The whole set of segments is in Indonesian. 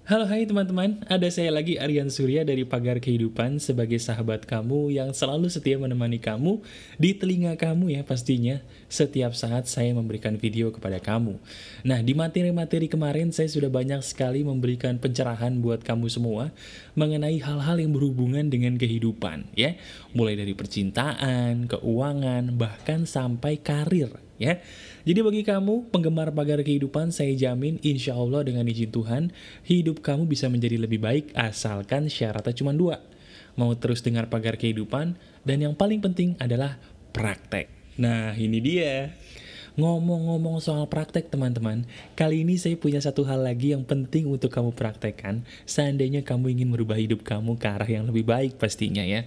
Halo hai teman-teman, ada saya lagi Aryan Surya dari Pagar Kehidupan sebagai sahabat kamu yang selalu setia menemani kamu di telinga kamu ya pastinya setiap saat saya memberikan video kepada kamu. Nah di materi-materi kemarin saya sudah banyak sekali memberikan pencerahan buat kamu semua mengenai hal-hal yang berhubungan dengan kehidupan ya. Mulai dari percintaan, keuangan, bahkan sampai karir ya. Jadi bagi kamu penggemar Pagar Kehidupan, saya jamin insya Allah dengan izin Tuhan hidup kamu bisa menjadi lebih baik asalkan syaratnya cuma dua. Mau terus dengar Pagar Kehidupan dan yang paling penting adalah praktek. Nah ini dia. Ngomong-ngomong soal praktek teman-teman, kali ini saya punya satu hal lagi yang penting untuk kamu praktekkan seandainya kamu ingin merubah hidup kamu ke arah yang lebih baik pastinya ya.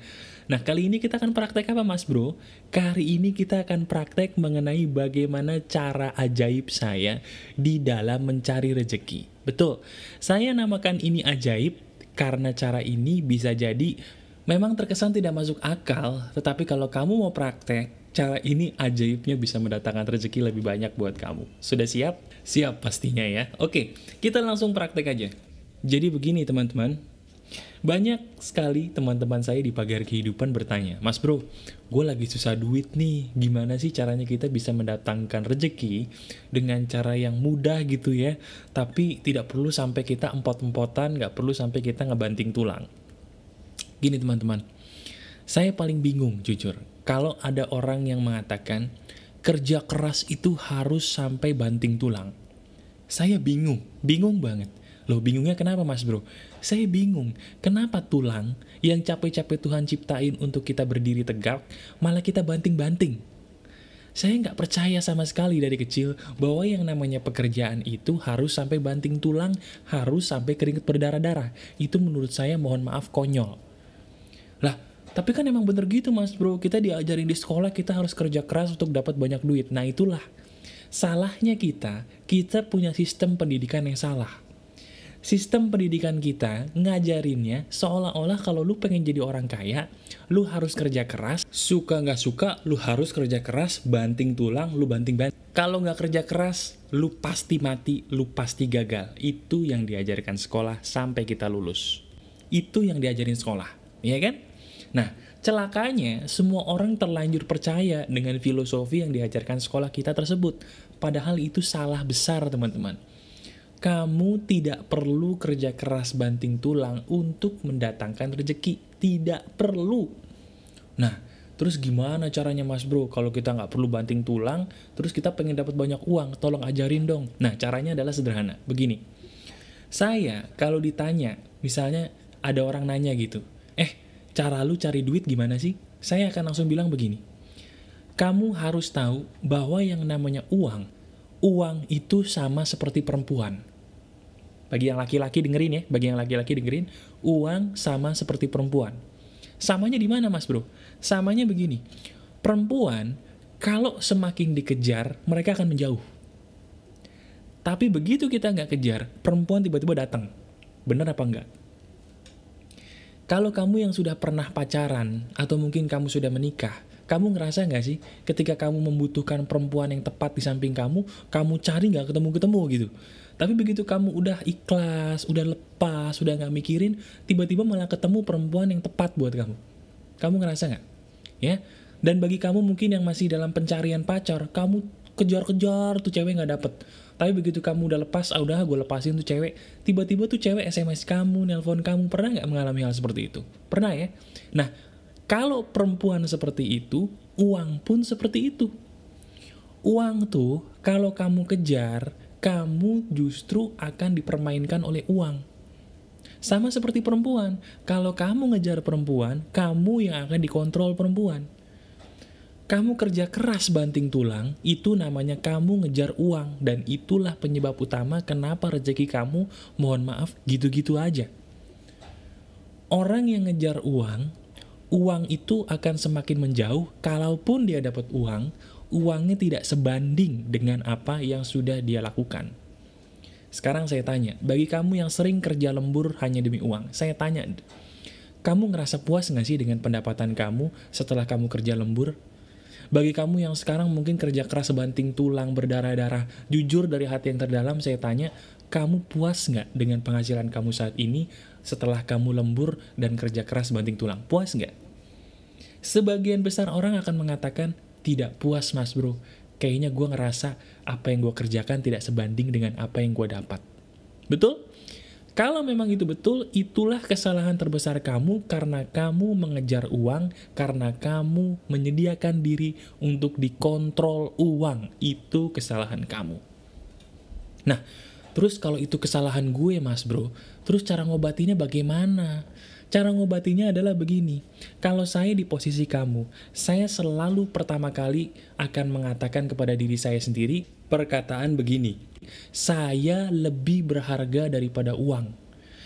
Nah kali ini kita akan praktek apa mas bro? Kali ini kita akan praktek mengenai bagaimana cara ajaib saya di dalam mencari rejeki. Betul, saya namakan ini ajaib karena cara ini bisa jadi memang terkesan tidak masuk akal, tetapi kalau kamu mau praktek, cara ini ajaibnya bisa mendatangkan rezeki lebih banyak buat kamu. Sudah siap? Siap pastinya ya. Oke, kita langsung praktek aja. Jadi begini teman-teman, banyak sekali teman-teman saya di Pagar Kehidupan bertanya, Mas bro, gue lagi susah duit nih, gimana sih caranya kita bisa mendatangkan rezeki dengan cara yang mudah gitu ya, tapi tidak perlu sampai kita empot-empotan, gak perlu sampai kita ngebanting tulang. Gini teman-teman, saya paling bingung jujur kalau ada orang yang mengatakan kerja keras itu harus sampai banting tulang. Saya bingung banget. Loh bingungnya kenapa mas bro? Saya bingung, kenapa tulang yang capek-capek Tuhan ciptain untuk kita berdiri tegak, malah kita banting-banting? Saya nggak percaya sama sekali dari kecil bahwa yang namanya pekerjaan itu harus sampai banting tulang, harus sampai keringet berdarah-darah. Itu menurut saya mohon maaf konyol. Lah, tapi kan emang bener gitu mas bro, kita diajarin di sekolah kita harus kerja keras untuk dapat banyak duit. Nah itulah, salahnya kita punya sistem pendidikan yang salah. Sistem pendidikan kita ngajarinnya seolah-olah kalau lu pengen jadi orang kaya, lu harus kerja keras, suka nggak suka, lu harus kerja keras, banting tulang, lu banting-banting. Kalau nggak kerja keras, lu pasti mati, lu pasti gagal. Itu yang diajarkan sekolah sampai kita lulus. Itu yang diajarin sekolah, ya kan? Nah, celakanya semua orang terlanjur percaya dengan filosofi yang diajarkan sekolah kita tersebut. Padahal itu salah besar, teman-teman. Kamu tidak perlu kerja keras banting tulang untuk mendatangkan rezeki. Tidak perlu. Nah, terus gimana caranya mas bro? Kalau kita nggak perlu banting tulang, terus kita pengen dapat banyak uang, tolong ajarin dong. Nah, caranya adalah sederhana. Begini, saya kalau ditanya, misalnya ada orang nanya gitu, cara lu cari duit gimana sih? Saya akan langsung bilang begini, kamu harus tahu bahwa yang namanya uang itu sama seperti perempuan. Bagi yang laki-laki dengerin ya, uang sama seperti perempuan. Samanya di mana mas bro? Samanya begini, perempuan kalau semakin dikejar, mereka akan menjauh. Tapi begitu kita nggak kejar, perempuan tiba-tiba datang. Bener apa enggak? Kalau kamu yang sudah pernah pacaran, atau mungkin kamu sudah menikah, kamu ngerasa nggak sih ketika kamu membutuhkan perempuan yang tepat di samping kamu cari nggak ketemu-ketemu gitu. Tapi begitu kamu udah ikhlas, udah lepas, udah nggak mikirin, tiba-tiba malah ketemu perempuan yang tepat buat kamu. Kamu ngerasa nggak? Ya. Dan bagi kamu mungkin yang masih dalam pencarian pacar, kamu kejar-kejar tuh cewek nggak dapet. Tapi begitu kamu udah lepas, udah gue lepasin tuh cewek, tiba-tiba tuh cewek SMS kamu, nelpon kamu, pernah nggak mengalami hal seperti itu? Pernah ya? Nah, kalau perempuan seperti itu, uang pun seperti itu. Uang tuh, kalau kamu kejar, kamu justru akan dipermainkan oleh uang. Sama seperti perempuan, kalau kamu ngejar perempuan, kamu yang akan dikontrol perempuan. Kamu kerja keras banting tulang, itu namanya kamu ngejar uang, dan itulah penyebab utama kenapa rezeki kamu, mohon maaf, gitu-gitu aja. Orang yang ngejar uang itu akan semakin menjauh, kalaupun dia dapat uang, uangnya tidak sebanding dengan apa yang sudah dia lakukan. Sekarang saya tanya, bagi kamu yang sering kerja lembur hanya demi uang, saya tanya, kamu ngerasa puas nggak sih dengan pendapatan kamu setelah kamu kerja lembur? Bagi kamu yang sekarang mungkin kerja keras sebanting tulang berdarah-darah, jujur dari hati yang terdalam saya tanya, kamu puas nggak dengan penghasilan kamu saat ini setelah kamu lembur dan kerja keras banting tulang? Puas nggak? Sebagian besar orang akan mengatakan, tidak puas mas bro. Kayaknya gue ngerasa apa yang gue kerjakan tidak sebanding dengan apa yang gue dapat. Betul? Kalau memang itu betul, itulah kesalahan terbesar kamu karena kamu mengejar uang, karena kamu menyediakan diri untuk dikontrol uang. Itu kesalahan kamu. Nah, terus kalau itu kesalahan gue mas bro, terus cara ngobatinya bagaimana? Cara ngobatinya adalah begini, kalau saya di posisi kamu, saya selalu pertama kali akan mengatakan kepada diri saya sendiri perkataan begini, saya lebih berharga daripada uang.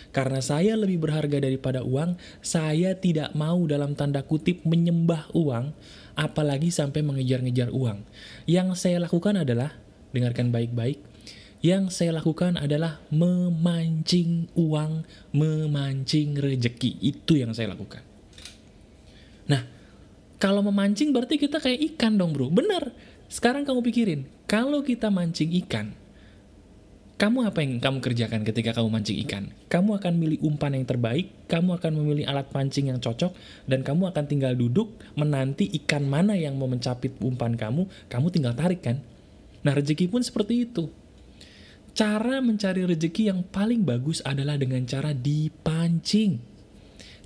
Karena saya lebih berharga daripada uang, saya tidak mau dalam tanda kutip menyembah uang, apalagi sampai mengejar-ngejar uang. Yang saya lakukan adalah, dengarkan baik-baik, yang saya lakukan adalah memancing uang, memancing rejeki. Itu yang saya lakukan. Nah, kalau memancing berarti kita kayak ikan dong bro. Bener. Sekarang kamu pikirin, kalau kita mancing ikan, kamu apa yang kamu kerjakan ketika kamu mancing ikan? Kamu akan milih umpan yang terbaik, kamu akan memilih alat pancing yang cocok, dan kamu akan tinggal duduk menanti ikan mana yang mau mencapit umpan kamu tinggal tarik kan? Nah, rezeki pun seperti itu. Cara mencari rezeki yang paling bagus adalah dengan cara dipancing.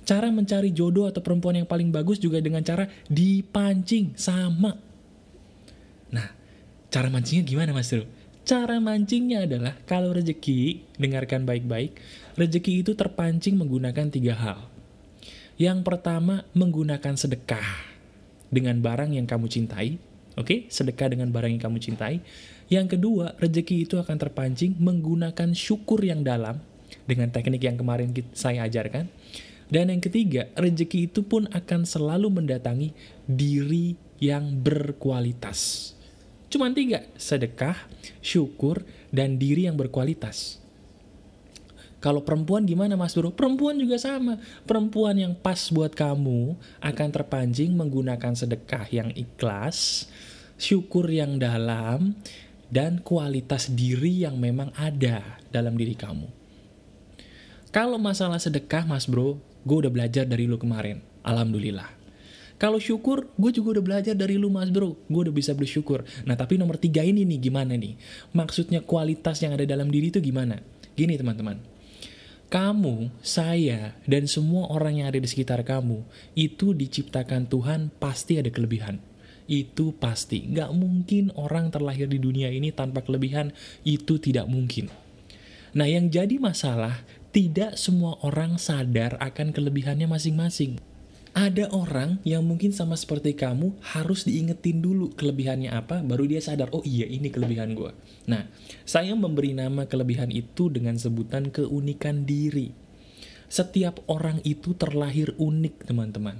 Cara mencari jodoh atau perempuan yang paling bagus juga dengan cara dipancing, sama. Nah, cara mancingnya gimana mas Bro? Cara mancingnya adalah, kalau rezeki, dengarkan baik-baik, rezeki itu terpancing menggunakan 3 hal. Yang pertama, menggunakan sedekah dengan barang yang kamu cintai. Oke, sedekah dengan barang yang kamu cintai. Yang kedua, rezeki itu akan terpancing menggunakan syukur yang dalam dengan teknik yang kemarin saya ajarkan. Dan yang ketiga, rezeki itu pun akan selalu mendatangi diri yang berkualitas. Cuman 3, sedekah, syukur, dan diri yang berkualitas. Kalau perempuan gimana mas bro? Perempuan juga sama. Perempuan yang pas buat kamu akan terpancing menggunakan sedekah yang ikhlas, syukur yang dalam, dan kualitas diri yang memang ada dalam diri kamu. Kalau masalah sedekah mas bro, gue udah belajar dari lu kemarin. Alhamdulillah. Kalau syukur, gue juga udah belajar dari lu mas bro. Gue udah bisa bersyukur. Nah tapi nomor 3 ini nih gimana nih? Maksudnya kualitas yang ada dalam diri itu gimana? Gini teman-teman. Kamu, saya, dan semua orang yang ada di sekitar kamu, itu diciptakan Tuhan pasti ada kelebihan. Itu pasti. Nggak mungkin orang terlahir di dunia ini tanpa kelebihan, itu tidak mungkin. Nah yang jadi masalah, tidak semua orang sadar akan kelebihannya masing-masing. Ada orang yang mungkin sama seperti kamu harus diingetin dulu kelebihannya apa, baru dia sadar, oh iya ini kelebihan gue. Nah, saya memberi nama kelebihan itu dengan sebutan keunikan diri. Setiap orang itu terlahir unik teman-teman.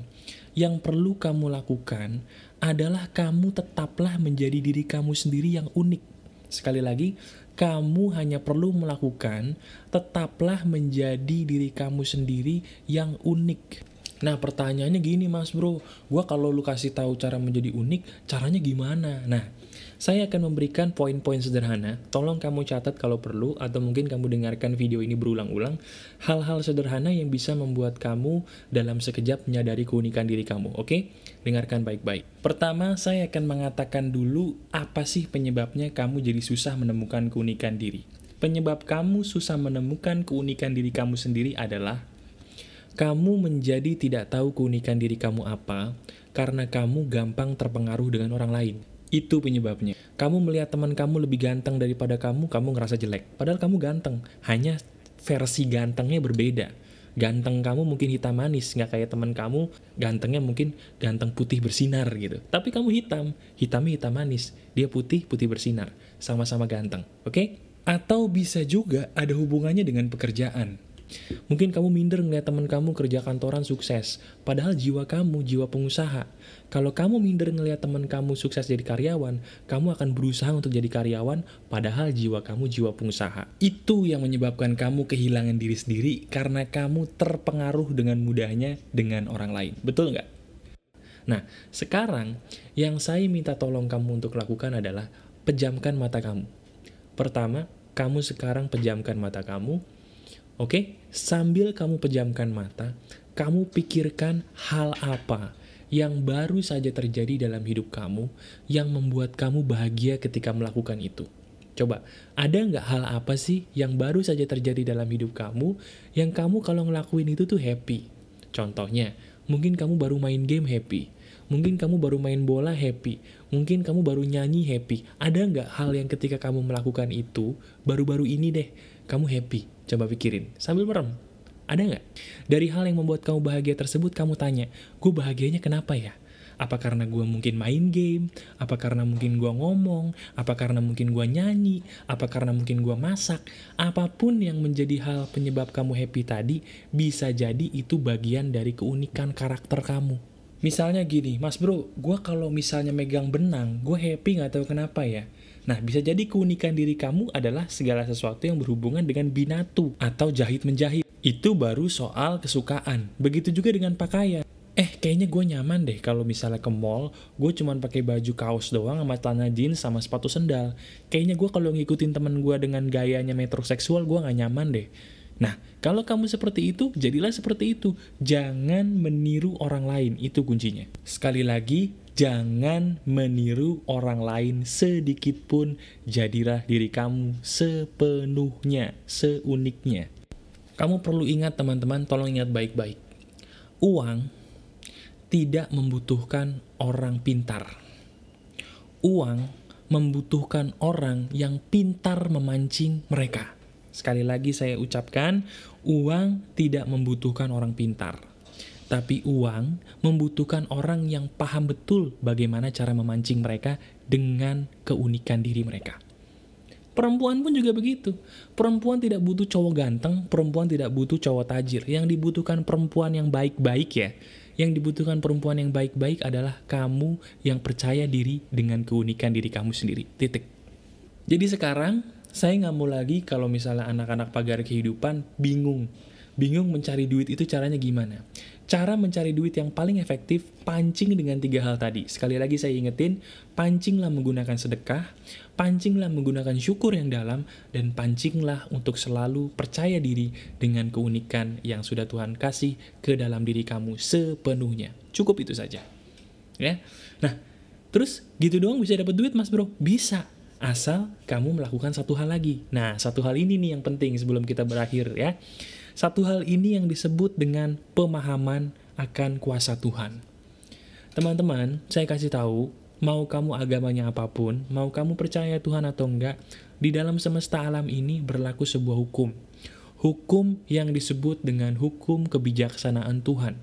Yang perlu kamu lakukan adalah kamu tetaplah menjadi diri kamu sendiri yang unik. Sekali lagi, kamu hanya perlu melakukan tetaplah menjadi diri kamu sendiri yang unik. Nah pertanyaannya gini mas bro, gua kalau lu kasih tahu cara menjadi unik, caranya gimana? Nah, saya akan memberikan poin-poin sederhana, tolong kamu catat kalau perlu, atau mungkin kamu dengarkan video ini berulang-ulang, hal-hal sederhana yang bisa membuat kamu dalam sekejap menyadari keunikan diri kamu, oke? Dengarkan baik-baik. Pertama, saya akan mengatakan dulu apa sih penyebabnya kamu jadi susah menemukan keunikan diri. Penyebab kamu susah menemukan keunikan diri kamu sendiri adalah kamu menjadi tidak tahu keunikan diri kamu apa karena kamu gampang terpengaruh dengan orang lain. Itu penyebabnya. Kamu melihat teman kamu lebih ganteng daripada kamu ngerasa jelek. Padahal kamu ganteng, hanya versi gantengnya berbeda. Ganteng kamu mungkin hitam manis, nggak kayak teman kamu gantengnya mungkin ganteng putih bersinar gitu. Tapi kamu hitamnya hitam manis, dia putih bersinar, sama-sama ganteng, oke? Atau bisa juga ada hubungannya dengan pekerjaan. Mungkin kamu minder ngeliat teman kamu kerja kantoran sukses, padahal jiwa kamu, jiwa pengusaha. Kalau kamu minder ngeliat teman kamu sukses jadi karyawan, kamu akan berusaha untuk jadi karyawan, padahal jiwa kamu, jiwa pengusaha. Itu yang menyebabkan kamu kehilangan diri sendiri, karena kamu terpengaruh dengan mudahnya dengan orang lain. Betul nggak? Nah, sekarang yang saya minta tolong kamu untuk lakukan adalah pejamkan mata kamu. Pertama, kamu sekarang pejamkan mata kamu. Oke, sambil kamu pejamkan mata, kamu pikirkan hal apa yang baru saja terjadi dalam hidup kamu yang membuat kamu bahagia ketika melakukan itu. Coba, ada nggak hal apa sih yang baru saja terjadi dalam hidup kamu yang kamu kalau ngelakuin itu tuh happy? Contohnya, mungkin kamu baru main game happy, mungkin kamu baru main bola happy, mungkin kamu baru nyanyi happy. Ada nggak hal yang ketika kamu melakukan itu, baru-baru ini deh, kamu happy? Coba pikirin, sambil merem. Ada nggak? Dari hal yang membuat kamu bahagia tersebut, kamu tanya, gue bahagianya kenapa ya? Apa karena gue mungkin main game? Apa karena mungkin gue ngomong? Apa karena mungkin gue nyanyi? Apa karena mungkin gue masak? Apapun yang menjadi hal penyebab kamu happy tadi, bisa jadi itu bagian dari keunikan karakter kamu. Misalnya gini, Mas bro, gue kalau misalnya megang benang, gue happy gak tahu kenapa ya. Nah, bisa jadi keunikan diri kamu adalah segala sesuatu yang berhubungan dengan binatu atau jahit-menjahit. Itu baru soal kesukaan. Begitu juga dengan pakaian. Kayaknya gue nyaman deh kalau misalnya ke mall, gue cuman pakai baju kaos doang sama celana jeans sama sepatu sendal. Kayaknya gue kalau ngikutin temen gue dengan gayanya metroseksual, gue gak nyaman deh. Nah, kalau kamu seperti itu, jadilah seperti itu. Jangan meniru orang lain, itu kuncinya. Sekali lagi, jangan meniru orang lain sedikit pun. Jadilah diri kamu sepenuhnya, seuniknya. Kamu perlu ingat teman-teman, tolong ingat baik-baik. Uang tidak membutuhkan orang pintar. Uang membutuhkan orang yang pintar memancing mereka. Sekali lagi saya ucapkan, uang tidak membutuhkan orang pintar. Tapi uang membutuhkan orang yang paham betul bagaimana cara memancing mereka dengan keunikan diri mereka. Perempuan pun juga begitu. Perempuan tidak butuh cowok ganteng, perempuan tidak butuh cowok tajir. Yang dibutuhkan perempuan yang baik-baik ya. Yang dibutuhkan perempuan yang baik-baik adalah kamu yang percaya diri dengan keunikan diri kamu sendiri. Titik. Jadi sekarang, saya nggak mau lagi kalau misalnya anak-anak pagar kehidupan bingung. Bingung mencari duit itu caranya gimana? Cara mencari duit yang paling efektif, pancing dengan 3 hal tadi. Sekali lagi saya ingetin, pancinglah menggunakan sedekah, pancinglah menggunakan syukur yang dalam, dan pancinglah untuk selalu percaya diri dengan keunikan yang sudah Tuhan kasih ke dalam diri kamu sepenuhnya. Cukup itu saja. Ya. Nah, terus gitu doang bisa dapat duit mas bro? Bisa. Asal kamu melakukan satu hal lagi. Nah, satu hal ini nih yang penting sebelum kita berakhir ya. Satu hal ini yang disebut dengan pemahaman akan kuasa Tuhan. Teman-teman, saya kasih tahu, mau kamu agamanya apapun, mau kamu percaya Tuhan atau enggak, di dalam semesta alam ini berlaku sebuah hukum. Hukum yang disebut dengan hukum kebijaksanaan Tuhan.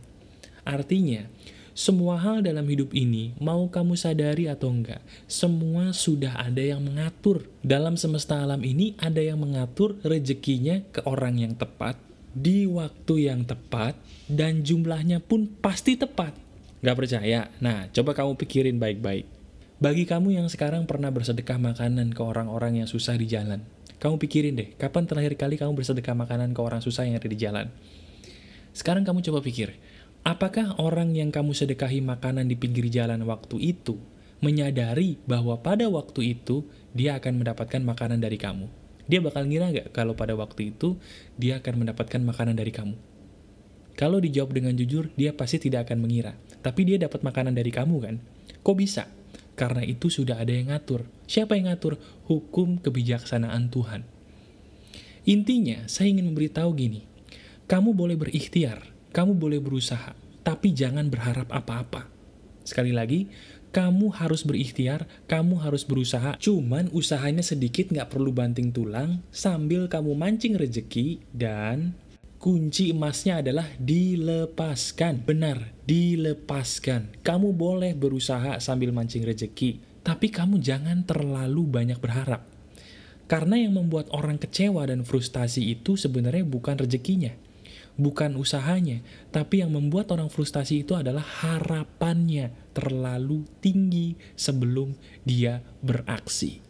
Artinya, semua hal dalam hidup ini, mau kamu sadari atau enggak, semua sudah ada yang mengatur. Dalam semesta alam ini, ada yang mengatur rezekinya ke orang yang tepat, di waktu yang tepat, dan jumlahnya pun pasti tepat. Gak percaya? Nah, coba kamu pikirin baik-baik. Bagi kamu yang sekarang pernah bersedekah makanan ke orang-orang yang susah di jalan, kamu pikirin deh, kapan terakhir kali kamu bersedekah makanan ke orang susah yang ada di jalan? Sekarang kamu coba pikir, apakah orang yang kamu sedekahi makanan di pinggir jalan waktu itu menyadari bahwa pada waktu itu dia akan mendapatkan makanan dari kamu? Dia bakal ngira nggak kalau pada waktu itu dia akan mendapatkan makanan dari kamu? Kalau dijawab dengan jujur, dia pasti tidak akan mengira. Tapi dia dapat makanan dari kamu kan? Kok bisa? Karena itu sudah ada yang ngatur. Siapa yang ngatur? Hukum kebijaksanaan Tuhan. Intinya, saya ingin memberitahu gini. Kamu boleh berikhtiar, kamu boleh berusaha, tapi jangan berharap apa-apa. Sekali lagi, kamu harus berikhtiar, kamu harus berusaha, cuman usahanya sedikit gak perlu banting tulang, sambil kamu mancing rejeki, dan kunci emasnya adalah dilepaskan. Benar, dilepaskan. Kamu boleh berusaha sambil mancing rejeki, tapi kamu jangan terlalu banyak berharap. Karena yang membuat orang kecewa dan frustasi itu sebenarnya bukan rezekinya, bukan usahanya, tapi yang membuat orang frustasi itu adalah harapannya terlalu tinggi sebelum dia beraksi.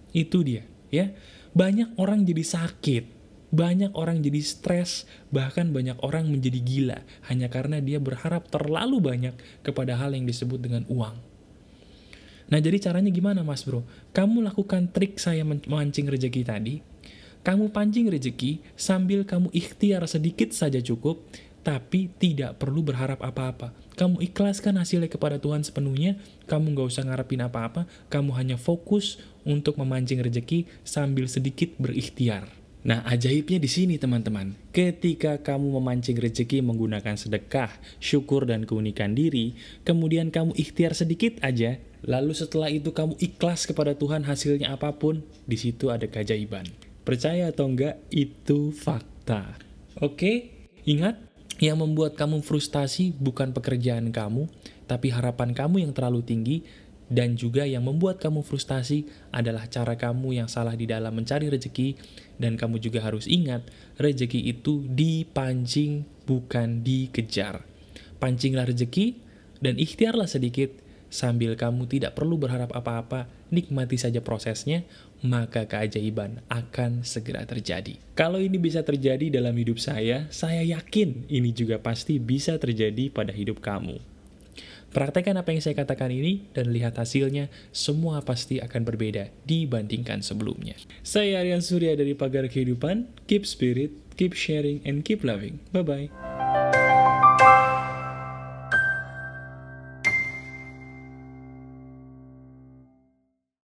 Itu dia, ya. Banyak orang jadi sakit, banyak orang jadi stres, bahkan banyak orang menjadi gila hanya karena dia berharap terlalu banyak kepada hal yang disebut dengan uang. Nah, jadi caranya gimana mas bro? Kamu lakukan trik saya memancing rezeki tadi, kamu pancing rezeki sambil kamu ikhtiar sedikit saja cukup, tapi tidak perlu berharap apa-apa. Kamu ikhlaskan hasilnya kepada Tuhan sepenuhnya, kamu nggak usah ngarepin apa-apa, kamu hanya fokus untuk memancing rezeki sambil sedikit berikhtiar. Nah, ajaibnya di sini teman-teman. Ketika kamu memancing rezeki menggunakan sedekah, syukur, dan keunikan diri, kemudian kamu ikhtiar sedikit aja, lalu setelah itu kamu ikhlas kepada Tuhan hasilnya apapun, di situ ada keajaiban. Percaya atau enggak, itu fakta. Oke, ingat, yang membuat kamu frustasi bukan pekerjaan kamu, tapi harapan kamu yang terlalu tinggi, dan juga yang membuat kamu frustasi adalah cara kamu yang salah di dalam mencari rezeki, dan kamu juga harus ingat, rezeki itu dipancing, bukan dikejar. Pancinglah rezeki, dan ikhtiarlah sedikit, sambil kamu tidak perlu berharap apa-apa, nikmati saja prosesnya, maka keajaiban akan segera terjadi. Kalau ini bisa terjadi dalam hidup saya yakin ini juga pasti bisa terjadi pada hidup kamu. Praktekkan apa yang saya katakan ini, dan lihat hasilnya, semua pasti akan berbeda dibandingkan sebelumnya. Saya Aryan Surya dari Pagar Kehidupan, keep spirit, keep sharing, and keep loving. Bye-bye.